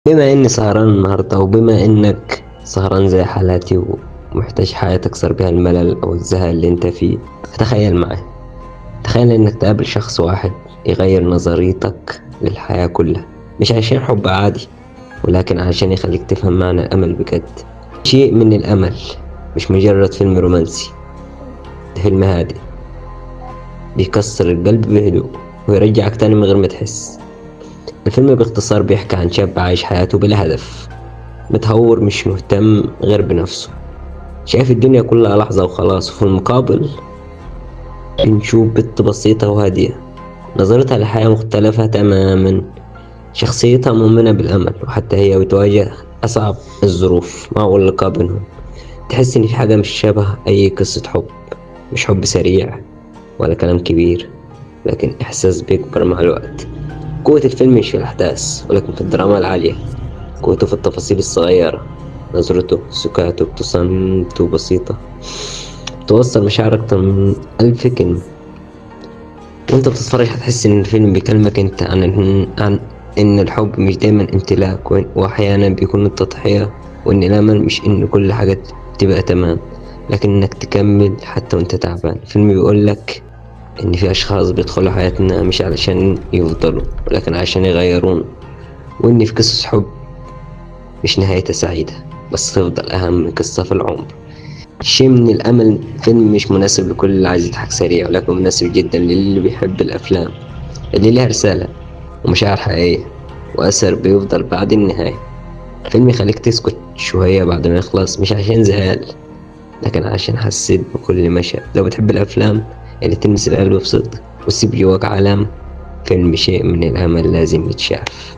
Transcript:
بما اني سهران النهاردة، وبما انك سهران زي حالاتي ومحتاج حاجة تكسر بيها الملل او الزهق اللي انت فيه، فتخيل معي. تخيل انك تقابل شخص واحد يغير نظريتك للحياة كلها، مش عشان حب عادي، ولكن عشان يخليك تفهم معنى الامل بجد. شيء من الامل، مش مجرد فيلم رومانسي. ده فيلم هادي بيكسر القلب بهدوء ويرجعك تاني من غير ما تحس. الفيلم باختصار بيحكي عن شاب عايش حياته بلا هدف، متهور مش مهتم غير بنفسه، شايف الدنيا كلها لحظة وخلاص. وفي المقابل بنشوف بنت بسيطة وهادية، نظرتها للحياة مختلفة تماما. شخصيتها مؤمنة بالأمل، وحتى هي بتواجه أصعب الظروف. مع أول لقاء بينهم تحس إن في حاجة مش شبه أي قصة حب، مش حب سريع ولا كلام كبير، لكن إحساس بيكبر مع الوقت. قوة الفيلم مش في الأحداث، ولكن في الدراما العالية. قوته في التفاصيل الصغيرة، نظرته، سكاته، ابتسامته بسيطة توصل مشاعر أكتر من 1000 كلمة. وأنت بتتفرج هتحس إن الفيلم بيكلمك أنت عن إن الحب مش دايما امتلاك، وأحيانا بيكون التضحية، وإن الأمل مش إن كل حاجة تبقى تمام، لكن إنك تكمل حتى وأنت تعبان. الفيلم بيقولك إن في أشخاص بيدخلوا حياتنا مش علشان يفضلوا، ولكن عشان يغيرون، وإن في قصص حب مش نهايتها سعيدة، بس تفضل أهم قصة في العمر. شيء من الأمل فيلم مش مناسب لكل اللي عايز يضحك سريع، ولكن مناسب جدا للي بيحب الأفلام اللي لها رسالة ومشاعر حقيقية وأثر بيفضل بعد النهاية. فيلم يخليك تسكت شوية بعد ما يخلص، مش عشان زهقان، لكن عشان حسيت بكل مشهد. لو بتحب الأفلام اللي تلمس القلب بصدق وتسيب جواك علام، فيلم شيء من الأمل لازم يتشاف.